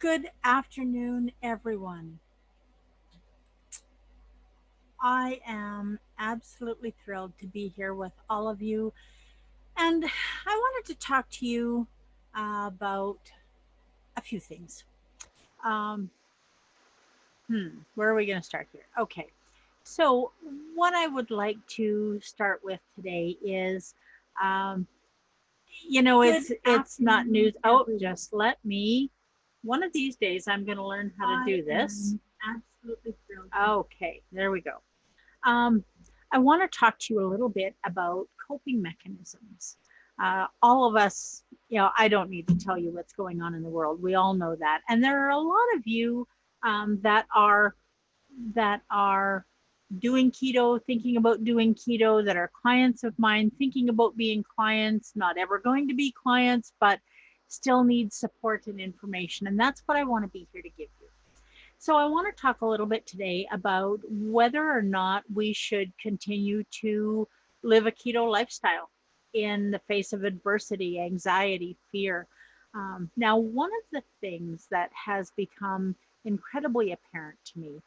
Good afternoon, everyone. I am absolutely thrilled to be here with all of you. And I wanted to talk to you about a few things. Um, where are we going to start here? Okay. So, what I would like to start with today is, um, Good it's not afternoon, news. Oh, everyone. just let me. One of these days, I'm going to learn how to I do this. am absolutely thrilled to. Okay, there we go. Um, I want to talk to you a little bit about coping mechanisms. All of us, I don't need to tell you what's going on in the world. We all know that, and there are a lot of you that are doing keto, thinking about doing keto, that are clients of mine, thinking about being clients, not ever going to be clients, but still need support and information. And that's what I want to be here to give you. So, I want to talk a little bit today about whether or not we should continue to live a keto lifestyle in the face of adversity, anxiety, fear. Now, one of the things that has become incredibly apparent to me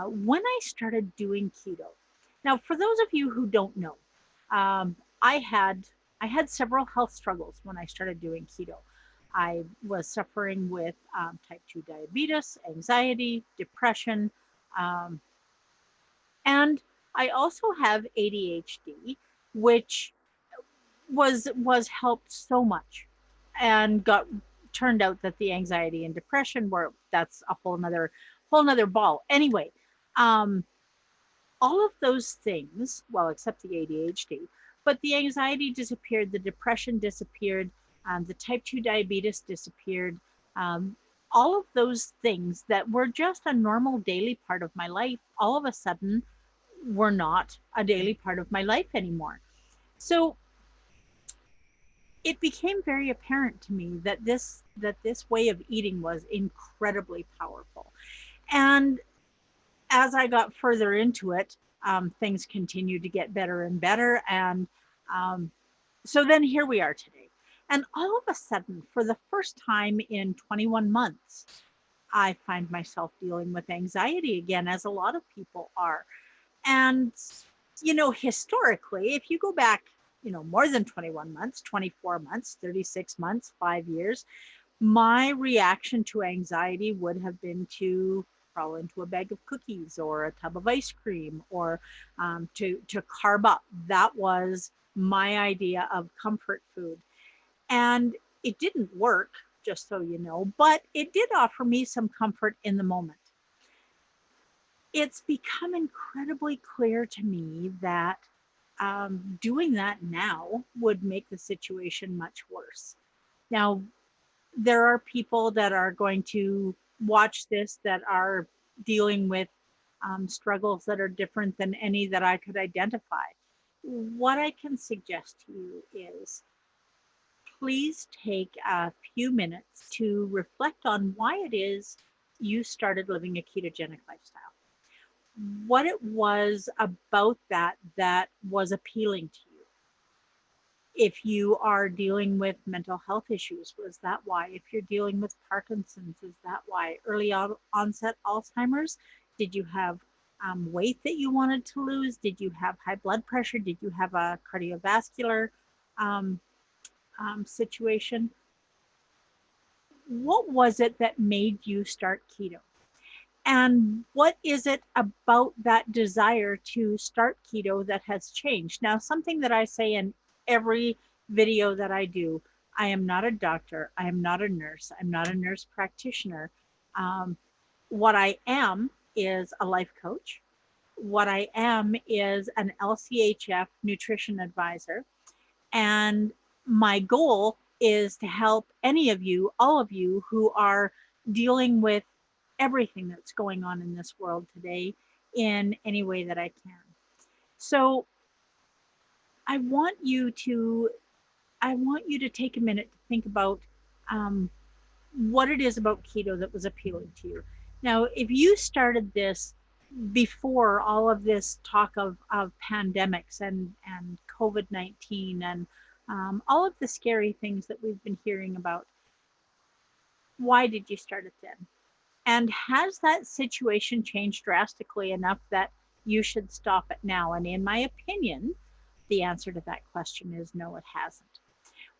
when I started doing keto. Now, for those of you who don't know, um, I had I had several health struggles when I started doing keto. I was suffering with type 2 diabetes, anxiety, depression, um, and I also have ADHD, which was helped so much, and got turned out that the anxiety and depression were that's a whole nother ball. Anyway, um, all of those things, well, except the ADHD, but the anxiety disappeared, the depression disappeared, the type 2 diabetes disappeared. Um, all of those things that were just a normal daily part of my life, all of a sudden were not a daily part of my life anymore. So it became very apparent to me that this way of eating was incredibly powerful. And as I got further into it, things continued to get better and better. And um, so then here we are today. And all of a sudden, for the first time in 21 months, I find myself dealing with anxiety again, as a lot of people are. And, historically, if you go back, more than 21 months, 24 months, 36 months, 5 years, my reaction to anxiety would have been to crawl into a bag of cookies or a tub of ice cream, or to carb up. That was my idea of comfort food. And it didn't work, just so you know, but it did offer me some comfort in the moment. It's become incredibly clear to me that doing that now would make the situation much worse. Now, there are people that are going to watch this that are dealing with struggles that are different than any that I could identify. What I can suggest to you is, please take a few minutes to reflect on why it is you started living a ketogenic lifestyle. What it was about that was appealing to you. If you are dealing with mental health issues, was that why? If you're dealing with Parkinson's, is that why? Early onset Alzheimer's, did you have weight that you wanted to lose? Did you have high blood pressure? Did you have a cardiovascular um, situation? What was it that made you start keto? And what is it about that desire to start keto that has changed? Now, something that I say in every video that I do, I am not a doctor, I am not a nurse, I'm not a nurse practitioner. Um, what I am is a life coach. What I am is an LCHF nutrition advisor. And my goal is to help any of you, all of you who are dealing with everything that's going on in this world today in any way that I can. So I want you to I want you to take a minute to think about um, what it is about keto that was appealing to you. Now, if you started this before all of this talk of pandemics and COVID-19 and all of the scary things that we've been hearing about, Why did you start it then? And has that situation changed drastically enough that you should stop it now? And in my opinion, the answer to that question is no, it hasn't.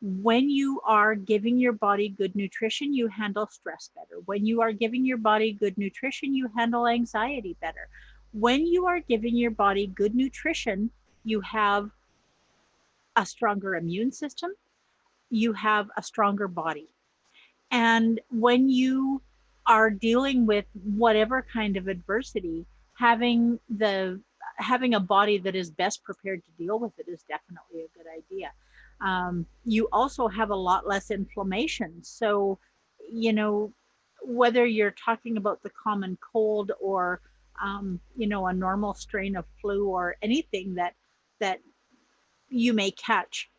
When you are giving your body good nutrition, you handle stress better. When you are giving your body good nutrition, you handle anxiety better. When you are giving your body good nutrition, you have a stronger immune system, you have a stronger body. And when you are dealing with whatever kind of adversity, having the having a body that is best prepared to deal with it is definitely a good idea. You also have a lot less inflammation. So, you know, whether you're talking about the common cold or a normal strain of flu or anything that you may catch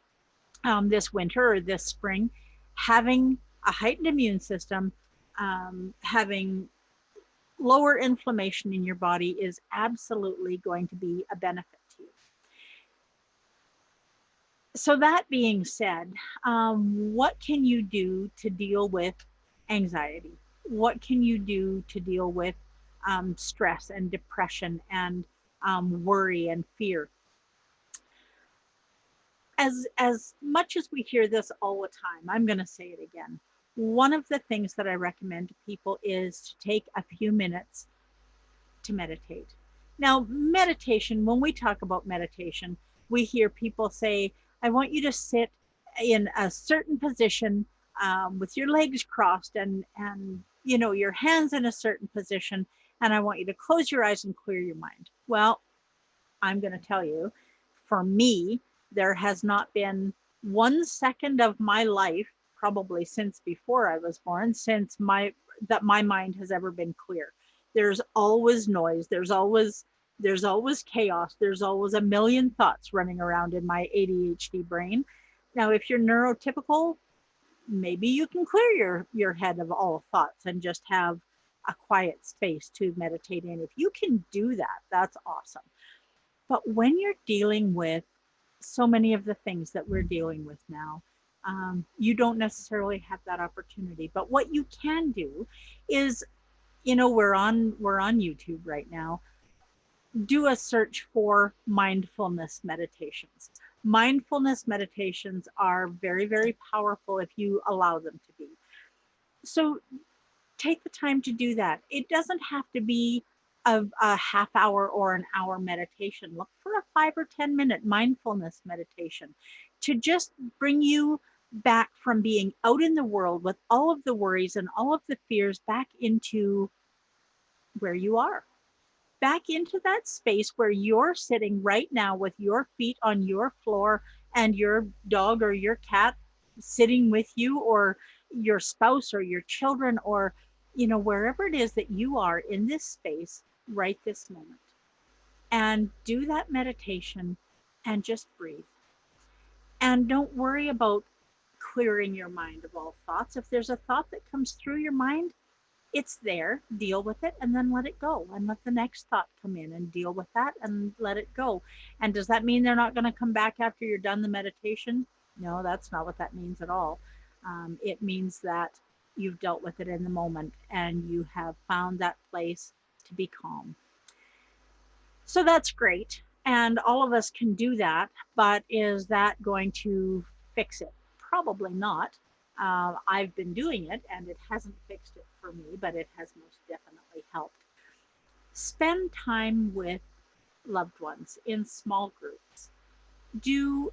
this winter or this spring, having a heightened immune system, having lower inflammation in your body is absolutely going to be a benefit to you. So, that being said, what can you do to deal with anxiety? What can you do to deal with stress and depression and worry and fear? As much as we hear this all the time, I'm going to say it again. One of the things that I recommend to people is to take a few minutes to meditate. Now, meditation, when we talk about meditation, we hear people say, I want you to sit in a certain position with your legs crossed and your hands in a certain position, and I want you to close your eyes and clear your mind. Well, I'm going to tell you, for me, there has not been 1 second of my life, probably since before I was born, that my mind has ever been clear. There's always noise. There's always chaos. There's always a million thoughts running around in my ADHD brain. Now, if you're neurotypical, maybe you can clear your head of all thoughts and just have a quiet space to meditate in. If you can do that, that's awesome. But when you're dealing with so many of the things that we're dealing with now, you don't necessarily have that opportunity. But what you can do is, we're on YouTube right now. Do a search for mindfulness meditations. Mindfulness meditations are very, very powerful if you allow them to be. So take the time to do that. It doesn't have to be a half hour or an hour meditation. Look for a 5 or 10 minute mindfulness meditation to just bring you back from being out in the world with all of the worries and all of the fears back into where you are, back into that space where you're sitting right now with your feet on your floor and your dog or your cat sitting with you, or your spouse or your children, or wherever it is that you are in this space right this moment, and do that meditation and just breathe. And don't worry about clearing your mind of all thoughts. If there's a thought that comes through your mind, it's there, deal with it, and then let it go, and let the next thought come in and deal with that and let it go. And does that mean they're not going to come back after you're done the meditation? No, that's not what that means at all. It means that you've dealt with it in the moment and you have found that place to be calm. So that's great, and all of us can do that, but is that going to fix it? Probably not. I've been doing it and it hasn't fixed it for me, but it has most definitely helped. Spend time with loved ones in small groups. Do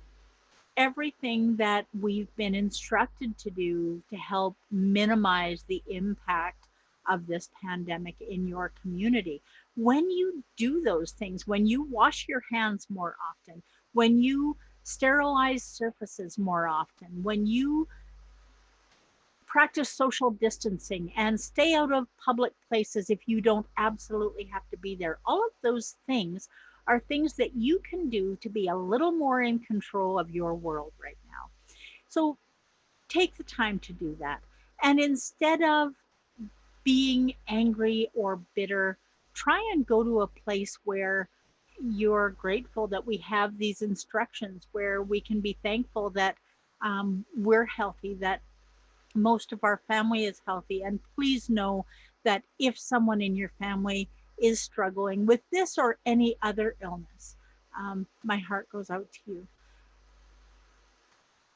everything that we've been instructed to do to help minimize the impact of this pandemic in your community. When you do those things, when you wash your hands more often, when you sterilize surfaces more often, when you practice social distancing and stay out of public places if you don't absolutely have to be there. All of those things are things that you can do to be a little more in control of your world right now. So take the time to do that. And instead of being angry or bitter, try and go to a place where you're grateful that we have these instructions, where we can be thankful that we're healthy, that Most of our family is healthy. And please know that if someone in your family is struggling with this or any other illness, my heart goes out to you.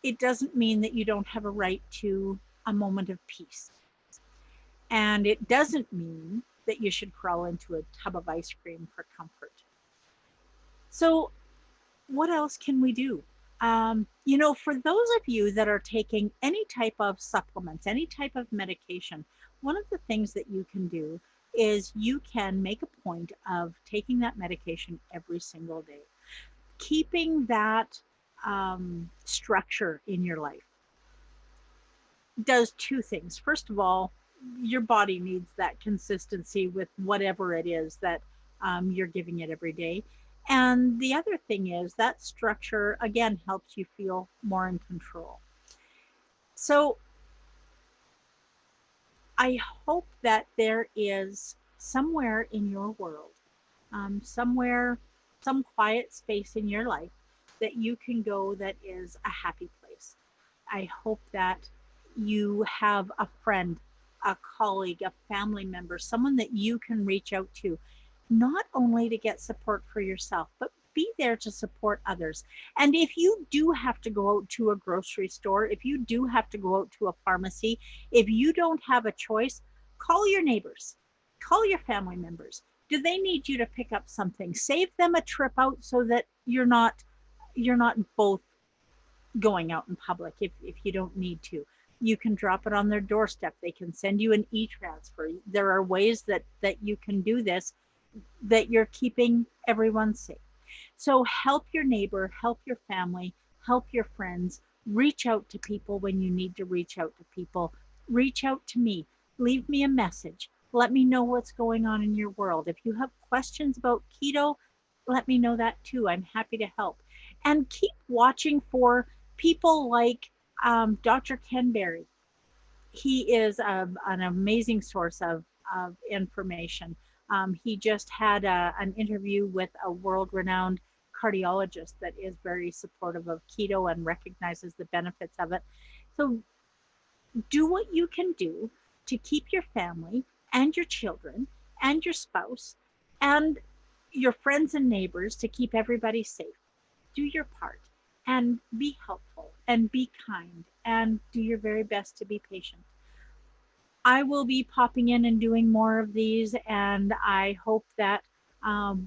It doesn't mean that you don't have a right to a moment of peace. And it doesn't mean that you should crawl into a tub of ice cream for comfort. So, what else can we do? For those of you that are taking any type of supplements, any type of medication, one of the things that you can do is you can make a point of taking that medication every single day, keeping that structure in your life does two things. First of all, your body needs that consistency with whatever it is that you're giving it every day. And the other thing is that structure, again, helps you feel more in control. So I hope that there is somewhere in your world, somewhere, some quiet space in your life that you can go that is a happy place. I hope that you have a friend, a colleague, a family member, someone that you can reach out to, not only to get support for yourself, but be there to support others. And if you do have to go out to a grocery store, if you do have to go out to a pharmacy, if you don't have a choice, call your neighbors, call your family members. Do they need you to pick up something? Save them a trip out so that you're not both going out in public if you don't need to. You can drop it on their doorstep. They can send you an e-transfer. There are ways that you can do this, that you're keeping everyone safe. So help your neighbor, help your family, help your friends. Reach out to people when you need to reach out to people. Reach out to me. Leave me a message. Let me know what's going on in your world. If you have questions about keto, let me know that too. I'm happy to help. And keep watching for people like Dr. Ken Berry. He is an amazing source of information. He just had an interview with a world-renowned cardiologist that is very supportive of keto and recognizes the benefits of it. So do what you can do to keep your family and your children and your spouse and your friends and neighbors, to keep everybody safe. Do your part and be helpful and be kind and do your very best to be patient. I will be popping in and doing more of these, and I hope that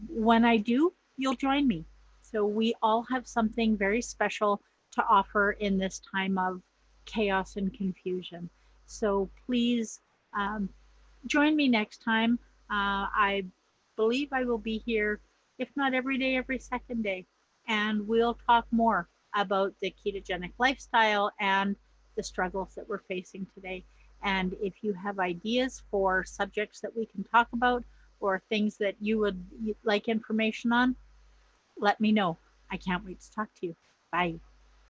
when I do, you'll join me. So we all have something very special to offer in this time of chaos and confusion. So please join me next time. I believe I will be here, if not every day, every second day, and we'll talk more about the ketogenic lifestyle and the struggles that we're facing today. And if you have ideas for subjects that we can talk about or things that you would like information on, let me know. I can't wait to talk to you. Bye.